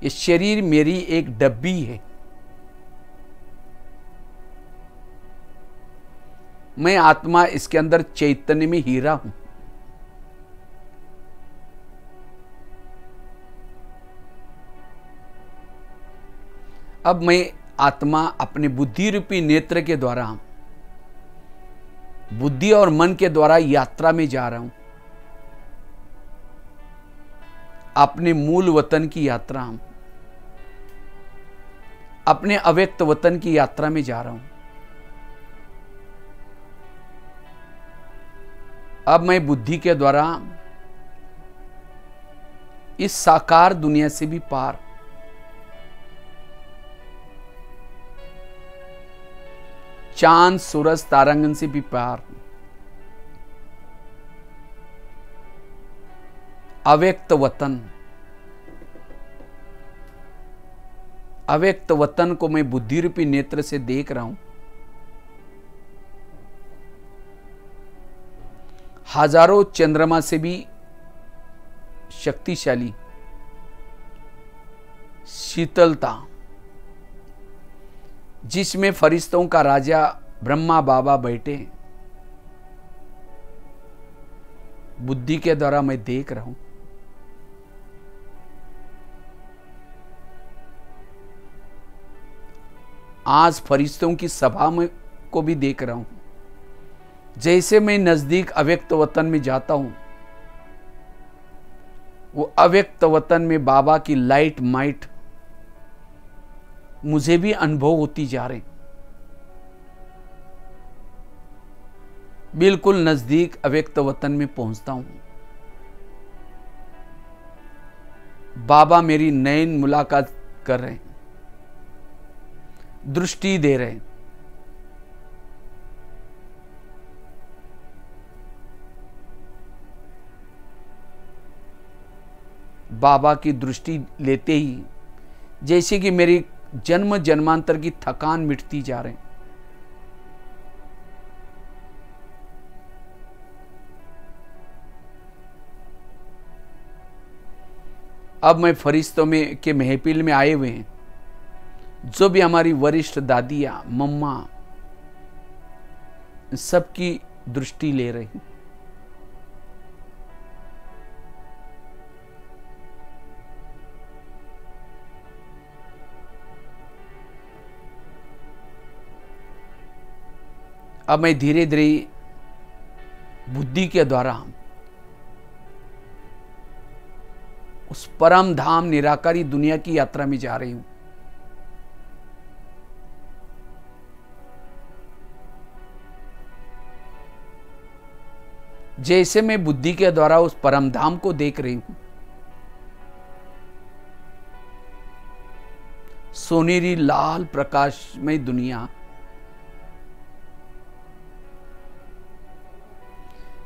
ये शरीर मेरी एक डब्बी है। मैं आत्मा, इसके अंदर चैतन्य में हीरा हूं। अब मैं आत्मा अपने बुद्धि रूपी नेत्र के द्वारा, बुद्धि और मन के द्वारा यात्रा में जा रहा हूं, अपने मूल वतन की यात्रा, अपने अव्यक्त वतन की यात्रा में जा रहा हूं। अब मैं बुद्धि के द्वारा इस साकार दुनिया से भी पार, चांद सूरज तारांगन से भी पार, अव्यक्त वतन, अव्यक्त वतन को मैं बुद्धि रूपी नेत्र से देख रहा हूं। हजारों चंद्रमा से भी शक्तिशाली शीतलता, जिसमें फरिश्तों का राजा ब्रह्मा बाबा बैठे, बुद्धि के द्वारा मैं देख रहा हूं। आज फरिश्तों की सभा में को भी देख रहा हूं। जैसे मैं नजदीक अव्यक्त वतन में जाता हूं, वो अव्यक्त वतन में बाबा की लाइट माइट मुझे भी अनुभव होती जा रही। बिल्कुल नजदीक अव्यक्त वतन में पहुंचता हूं। बाबा मेरी नयन मुलाकात कर रहे हैं, दृष्टि दे रहे हैं। बाबा की दृष्टि लेते ही जैसे कि मेरी जन्म जन्मांतर की थकान मिटती जा रही। अब मैं फरिश्तों में के महफिल में आए हुए हैं, जो भी हमारी वरिष्ठ दादियां, मम्मा, सबकी दृष्टि ले रही। अब मैं धीरे धीरे बुद्धि के द्वारा उस परम धाम निराकारी दुनिया की यात्रा में जा रही हूं। जैसे मैं बुद्धि के द्वारा उस परम धाम को देख रही हूं, सोनेरी लाल प्रकाशमय दुनिया,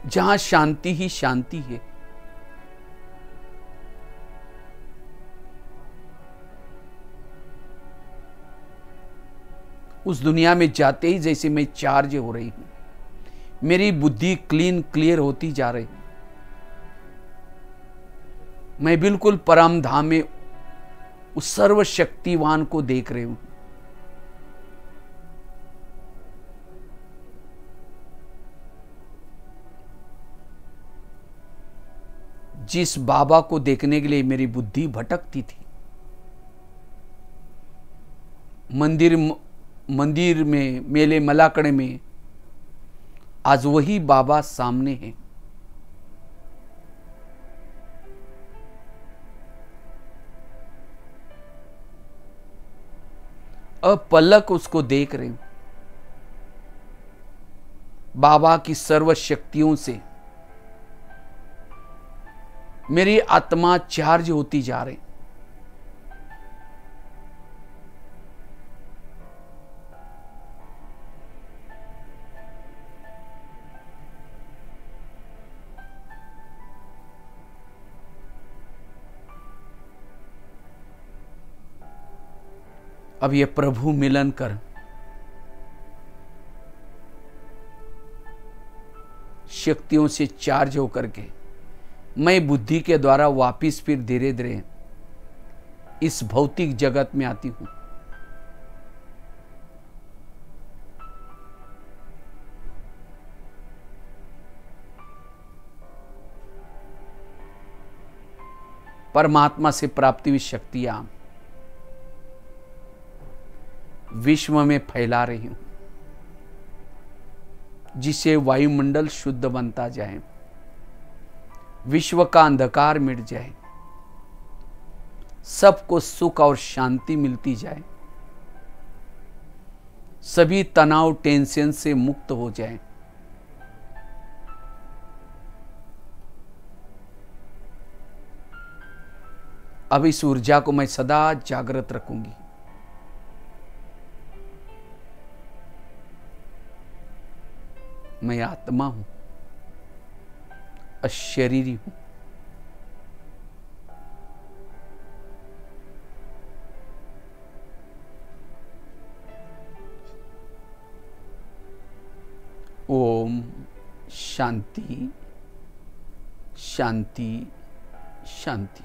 जहां शांति ही शांति है। उस दुनिया में जाते ही जैसे मैं चार्ज हो रही हूं, मेरी बुद्धि क्लियर होती जा रही। मैं बिल्कुल परम धाम में उस सर्वशक्तिवान को देख रही हूं। जिस बाबा को देखने के लिए मेरी बुद्धि भटकती थी, मंदिर में, मेले मलाकड़े में, आज वही बाबा सामने है। अपलक उसको देख रहे हूं। बाबा की सर्व शक्तियों से मेरी आत्मा चार्ज होती जा रही। अब ये प्रभु मिलन कर शक्तियों से चार्ज होकर के मैं बुद्धि के द्वारा वापिस फिर धीरे धीरे इस भौतिक जगत में आती हूं। परमात्मा से प्राप्ति हुई शक्तियां विश्व में फैला रही हूं, जिससे वायुमंडल शुद्ध बनता जाए, विश्व का अंधकार मिट जाए, सबको सुख और शांति मिलती जाए, सभी तनाव टेंशन से मुक्त हो जाए। अब इस ऊर्जा को मैं सदा जागृत रखूंगी। मैं आत्मा हूं, अशरीरी हूं। ओम शांति शांति शांति।